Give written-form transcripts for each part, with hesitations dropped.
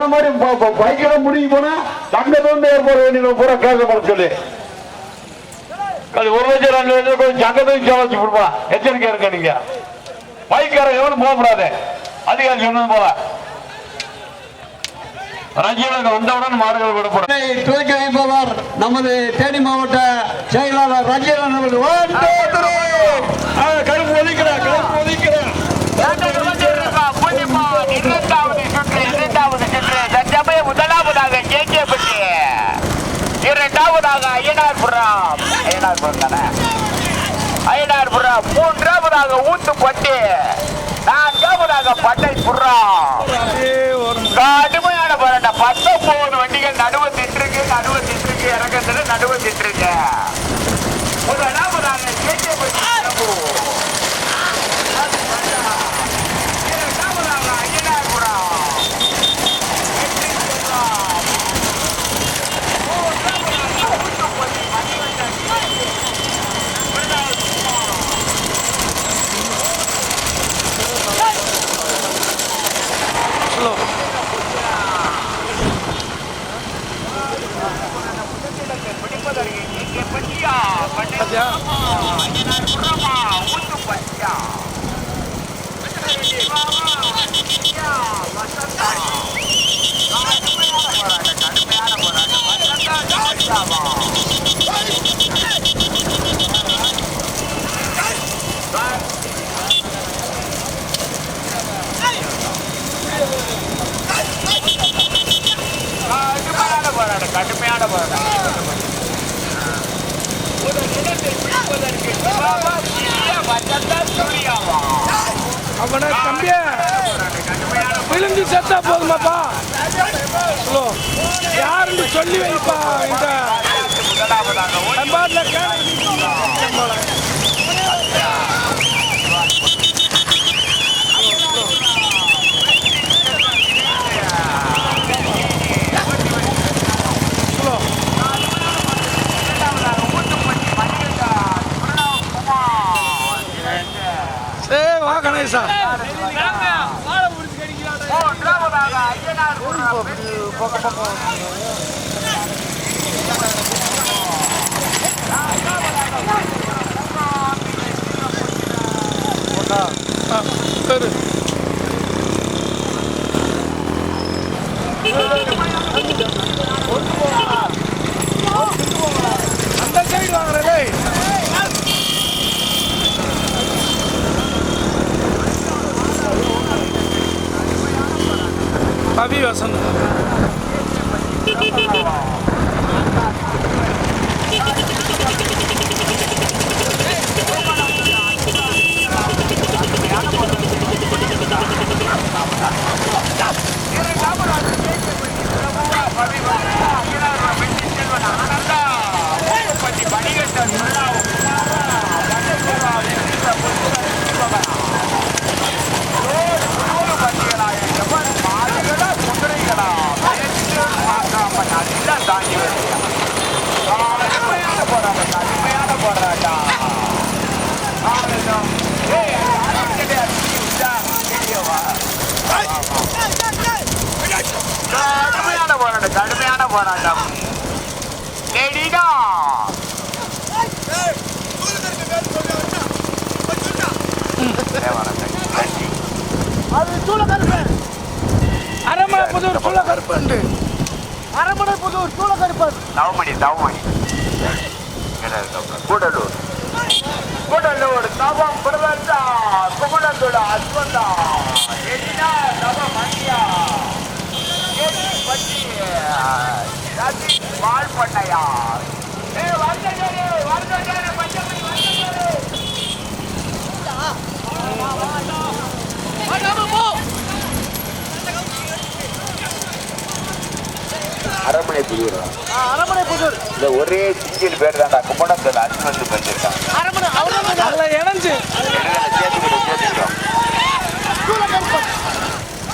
பைக்கில முடிஞ்சு போனா தங்கத்தோண்டு ஏற்பட பூரா கேட்கப்பட சொல்லி ஒரு லட்சம் 2 லட்சம் கொஞ்சம் சங்கத்தையும் சேவச்சு கொடுப்பா. எச்சரிக்கையா இருக்க நீங்க பைக்கார எவனும் போகக்கூடாது. அதிகாரி சொன்னது போல ரஜினிக்கு வந்தவுடன் மாடுகள் விடப்படும். துவக்கி வைப்பவர் நமது தேனி மாவட்ட செயலாளர் ரஜீவன் அவர்கள். கருப்பு ஒலிக்கிறார், கருப்பு ஒலிக்கிறார். முதலாவதாக கேட்கப்பட்டு இரண்டாவதாக அய்யனார்புரம் மூன்றாவதாக ஊத்துப்பட்டு நான்காவதாக பட்டை புறா. கடுமையான போராட்டம். 19 வண்டிகள் நடுவு திட்டிருக்கு இறக்கத்துல நடுவு திட்டிருக்கு. முதலாவதாக கேட்கப்பட்டு கடுமையான அவனை தம்பிய விழுந்து செத்தா போதுமாப்பா. யாருன்னு சொல்லி வைப்பா. கணேசா சரி அந்த சைடு வாங்குறதே. கவி வசந்த் கடுமையான போராட்டம். அரமனைப்புதூர் சூளகருப்பன். அரமனைப்புதூர் சூளகருப்பன். தவமணி கூடலூர் தவம் பிரதா குமணத்தோட அஸ்வந்தா தவம் மண்டியா வாழ்பண்ணையா அரமனைப்புதூர் இந்த ஒரே சிங்கிள் பேர் தான்டா. கும்படத்துல அஸ்வந்து பண்ணிருக்கான்.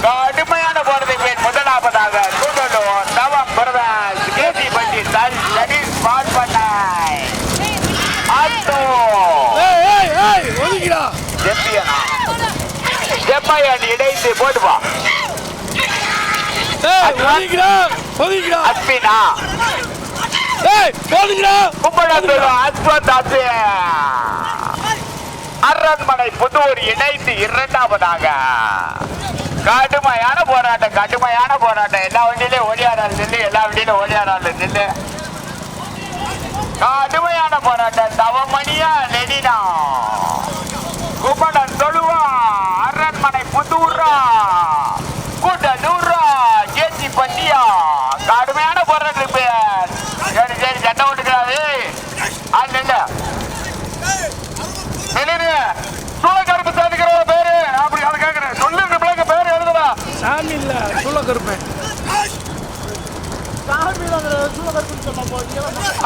கடுமையான போராட்டத்தை பேர். முதலாவதாக கூடலூர் தவம் பிரதாஸ் கேசி பட்டி சதீஷ் வாழ்பண்ணை செம்மையன் இடைந்து போட்டுவா. அஸ்மினா கும்பலாத்தூர் அஸ்வந்தாசு அரண்மனை புதூர் இணைந்து இரண்டாவதாக கடுமையான போராட்டம் எல்லா வண்டியிலும் ஓடியாரால் நின்று கடுமையான போராட்டம் தவமணியா லெனினா கும்படன் தொழுவா அரண்மனை புதூரா கூட்டூரா ஜேசி பட்டியா கடுமையான போராட்டம் பேர் சரி சண்டை ஓட்டுக்கிறாரு சூழக்கருப்பு சேர்த்துக்கிற பேரு அப்படி அதை கேட்கிறேன் சொல்லுங்க பிள்ளைங்க பேரு எழுதுடா சாமி இல்ல சூழக்கருப்பேன்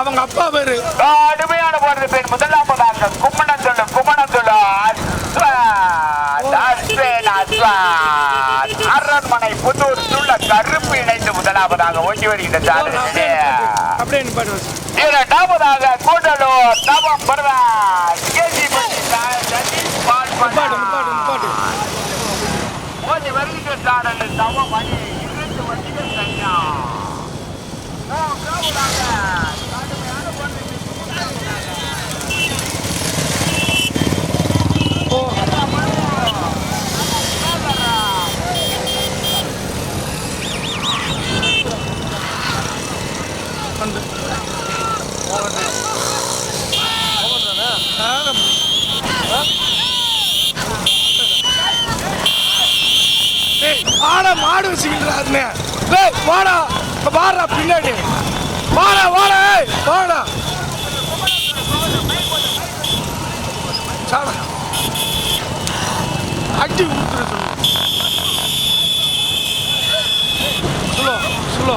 அவங்க அப்பா பேரு கடுமையான போறது பேர் முதலாவதாக கும்மணம் சொல்லு அரண்மனை புதூர் சுள்ள கருப்பு இணைந்து முதலாவதாக ஓட்டி வருகின்ற சாதனை இரண்டாவதாக கூடலூர் நவம் பிரதாஸ் ஓட்டி வருகின்ற சாதனை தவம் அணி 2 வண்டிகள் தனியா மாடு வச்சுக்கிட்டு வாடா வாடா பின்னாடி வாடா அடி சொல்லு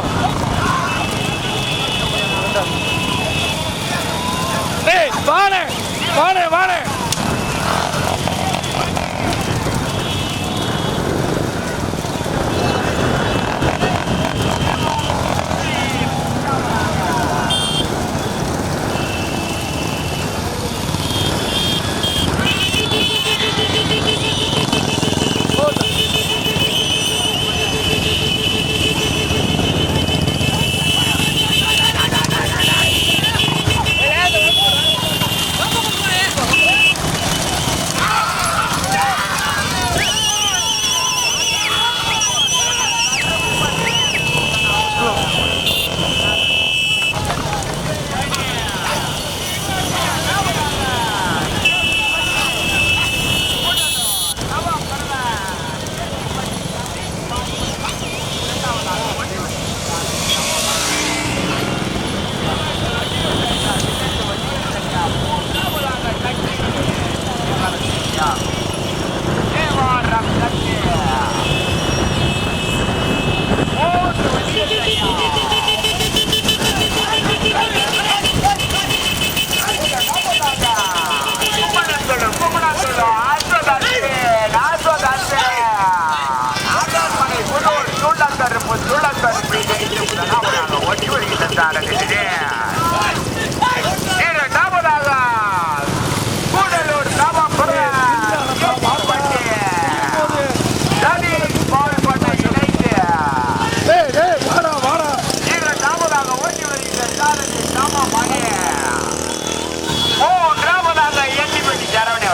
வாணே ஓட்டி வருகின்ற இரண்டாவதாக கூடலூர் இரண்டாவதாக ஓட்டி வருகின்ற மூன்றாவதாக எண்ணிப்பட்டி சரவணி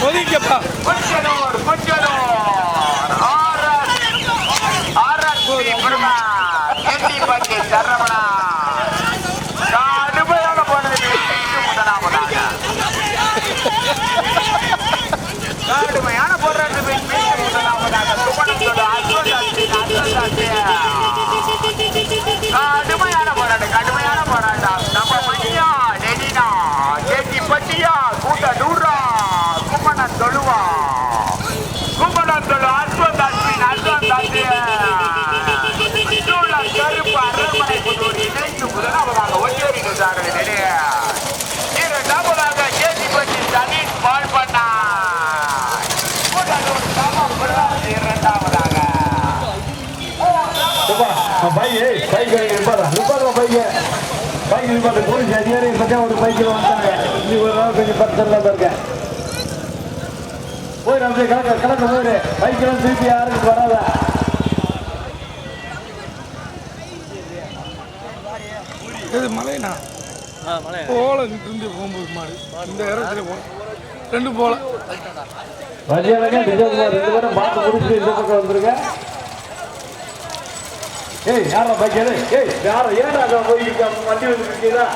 ஒதுக்கப்பா சரவணா கடுமையாக போனது முதலாவதாக கடுமையான போராட்டம் முதலாவதாக கடுமையான போராட்டம் நம்ம மணியா நெடினா கேட்டி பட்டியா கூட்டூரா கும்மணம் தொழுவா அஸ்வந்தாசி கருப்பு அரண்மனை புதூர் இணைந்து முதலாவதாக ஒன்றியிருக்கிறார்கள் இரண்டாவதாக கேசிப்பட்டி சலீம் பால் பண்ணா இரண்டாவதாக போலீஸ் அதிகாரி ஒரு பைக்கில் வந்தாங்க. இன்னைக்கு ஒரு நாள் கொஞ்சம் பர்சன்ட்ல இருக்கேன். போயிரு அப்படியே கணக்கு போயிரு. பைக்கெல்லாம் திருப்பி யாருக்கு வராத. இது மலைனா போல இருந்து போகும்போது மாடு இந்த இடத்துல போகலாம் 2 போல மதியானங்க விஜயகுமார் 2 பேரும் பார்த்து முடிச்சுட்டு இந்த பக்கம் வந்துருங்க. ஏய் யாரா பைக் ஏய் யாரா ஏடா போய் வண்டி வந்து இருக்கீங்களா?